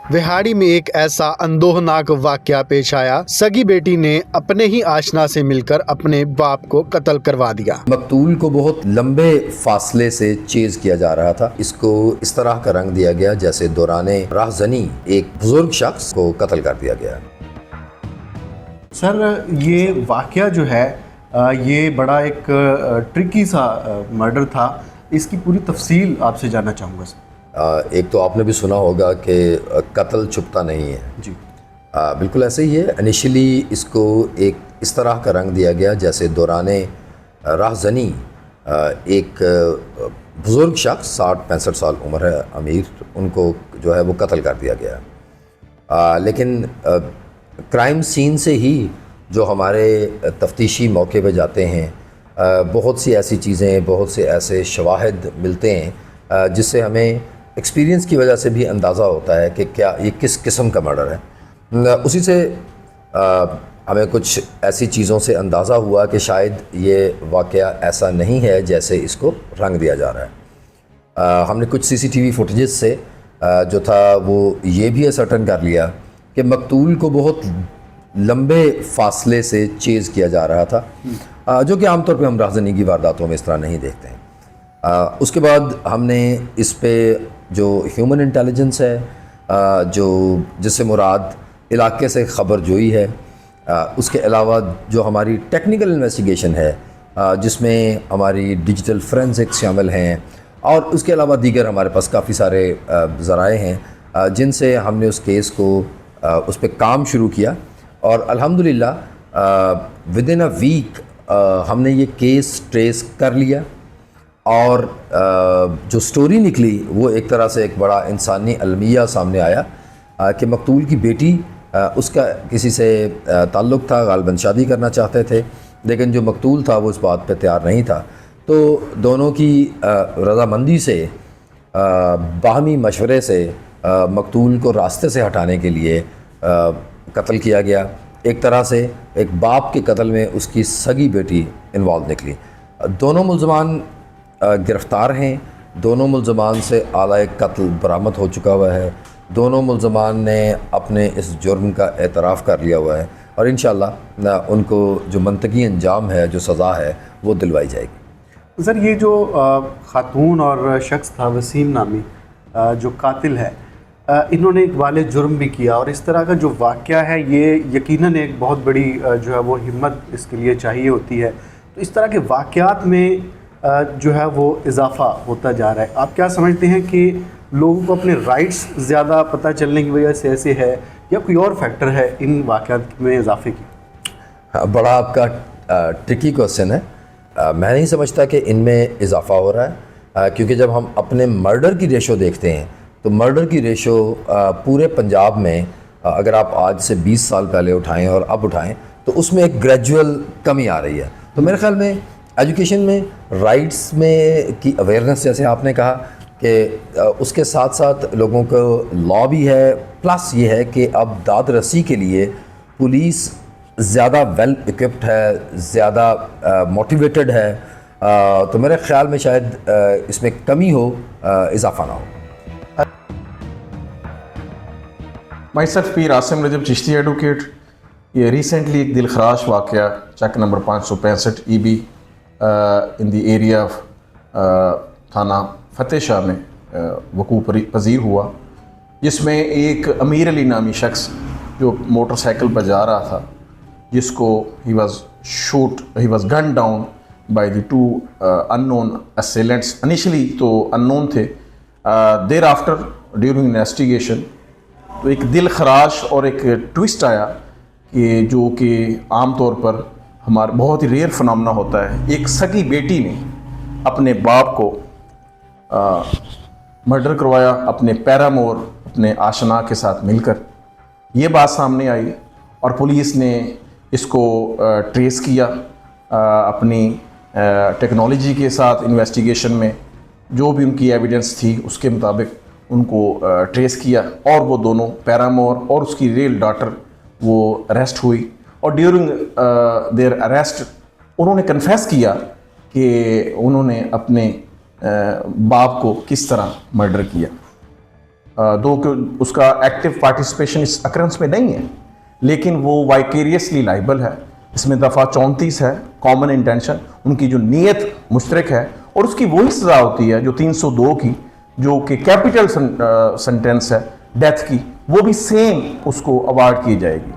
विहाड़ी में एक ऐसा अंदोहनाक वाकया पेश आया। सगी बेटी ने अपने ही आशना से मिलकर अपने बाप को कत्ल करवा दिया। मकतूल को बहुत लंबे फासले से चेज किया जा रहा था। इसको इस तरह का रंग दिया गया जैसे दौराने राहजनी एक बुजुर्ग शख्स को कत्ल कर दिया गया। सर, ये वाकया जो है ये बड़ा एक ट्रिकी सा मर्डर था। इसकी पूरी तफसील आपसे जानना चाहूँगा सर। एक तो आपने भी सुना होगा कि कत्ल छुपता नहीं है जी। बिल्कुल ऐसे ही है। इनिशियली इसको एक इस तरह का रंग दिया गया जैसे दौराने राहजनी एक बुज़ुर्ग शख्स 60-65 साल उम्र है, अमीर, उनको जो है वो कत्ल कर दिया गया। लेकिन क्राइम सीन से ही जो हमारे तफ्तीशी मौके पे जाते हैं, बहुत सी ऐसी चीज़ें, बहुत से ऐसे शवाहिद मिलते हैं जिससे हमें एक्सपीरियंस की वजह से भी अंदाज़ा होता है कि क्या ये किस किस्म का मर्डर है। उसी से हमें कुछ ऐसी चीज़ों से अंदाज़ा हुआ कि शायद ये वाक़या ऐसा नहीं है जैसे इसको रंग दिया जा रहा है। हमने कुछ CCTV फुटेजेस से जो था वो ये भी असर्टन कर लिया कि मकतूल को बहुत लंबे फासले से चेज़ किया जा रहा था, जो कि आमतौर पे हम राहज़नी की वारदातों में इस तरह नहीं देखते हैं। उसके बाद हमने इस पे जो ह्यूमन इंटेलिजेंस है, जो जिससे मुराद इलाके से ख़बर जोई है, उसके अलावा जो हमारी टेक्निकल इन्वेस्टिगेशन है जिसमें हमारी डिजिटल फोरेंसिक्स शामिल हैं, और उसके अलावा दीगर हमारे पास काफ़ी सारे ज़राए हैं जिनसे हमने उस केस को उस पर काम शुरू किया। और अल्हम्दुलिल्लाह विद इन अ वीक हमने ये केस ट्रेस कर लिया, और जो स्टोरी निकली वो एक तरह से एक बड़ा इंसानी अलमिया सामने आया कि मकतूल की बेटी, उसका किसी से ताल्लुक़ था, गालिबन शादी करना चाहते थे, लेकिन जो मकतूल था वो इस बात पे तैयार नहीं था। तो दोनों की रज़ामंदी से, बाहमी मशवरे से मकतूल को रास्ते से हटाने के लिए कत्ल किया गया। एक तरह से एक बाप के कत्ल में उसकी सगी बेटी इन्वॉल्व निकली। दोनों मुल्ज़मान गिरफ़्तार हैं, दोनों मुल्ज़मान से आला कत्ल बरामद हो चुका हुआ है, दोनों मुल्ज़मान ने अपने इस जुर्म का एतराफ़ कर लिया हुआ है, और इंशाअल्लाह उनको जो मंतकी अंजाम है, जो सज़ा है, वो दिलवाई जाएगी। सर, ये जो ख़ातून और शख्स था वसीम नामी, जो कातिल है, इन्होंने एक वाले जुर्म भी किया, और इस तरह का जो वाक़या है ये यकीनन एक बहुत बड़ी जो है वो हिम्मत इसके लिए चाहिए होती है। तो इस तरह के वाक़यात में जो है वो इजाफ़ा होता जा रहा है। आप क्या समझते हैं कि लोगों को अपने राइट्स ज़्यादा पता चलने की वजह से ऐसे है, या कोई और फैक्टर है इन वाक़यात में इजाफ़े की? बड़ा आपका ट्रिकी क्वेश्चन है। मैं नहीं समझता कि इनमें इजाफ़ा हो रहा है, क्योंकि जब हम अपने मर्डर की रेशो देखते हैं तो मर्डर की रेशो पूरे पंजाब में अगर आप आज से 20 साल पहले उठाएं और अब उठाएं तो उसमें एक ग्रेजुअल कमी आ रही है। तो मेरे ख्याल में एजुकेशन में, राइट्स में की अवेयरनेस, जैसे आपने कहा कि उसके साथ साथ लोगों को लॉ भी है, प्लस ये है कि अब दाद रसी के लिए पुलिस ज़्यादा वेल इक्विप्ड है, ज़्यादा मोटिवेटेड है। तो मेरे ख्याल में शायद इसमें कमी हो, इजाफा ना हो। Myself Pir Asim Rajab Chishti advocate. ये रिसेंटली एक दिलखराश वाक़या Chak number 565 EB in the area of थाना फतेह शाह में वकूअ पज़ीर हुआ, जिसमें एक अमीर अली नामी शख्स जो मोटरसाइकिल पर जा रहा था, जिसको ही was gun down by the 2 unknown assailants. Initially तो अननोन थे, देर आफ्टर ड्यूरिंग इन्वेस्टिगेशन तो एक दिल खराश और एक ट्विस्ट आया कि जो कि आम तौर पर हमारे बहुत ही रेयर फिनोमेना होता है। एक सगी बेटी ने अपने बाप को मर्डर करवाया अपने पैरामोर, अपने आशना के साथ मिलकर। ये बात सामने आई और पुलिस ने इसको ट्रेस किया अपनी टेक्नोलॉजी के साथ। इन्वेस्टिगेशन में जो भी उनकी एविडेंस थी उसके मुताबिक उनको ट्रेस किया, और वो दोनों पैरामोर और उसकी रियल डॉटर वो अरेस्ट हुई। और ड्यूरिंग देयर अरेस्ट उन्होंने कन्फेस किया कि उन्होंने अपने बाप को किस तरह मर्डर किया। دو کہ اس کا ایکٹیو پارٹیسپیشن اس اکرنس میں نہیں ہے، لیکن وہ وائکیریسلی لائبل ہے. اس میں دفعہ 34 ہے کامن انٹینشن، ان کی جو نیت مشترک ہے، اور اس کی وہی سزا ہوتی ہے جو 302 کی، جو کہ کیپٹل سنٹینس ہے ڈیتھ کی، وہ بھی سیم اس کو اوارڈ کی جائے گی.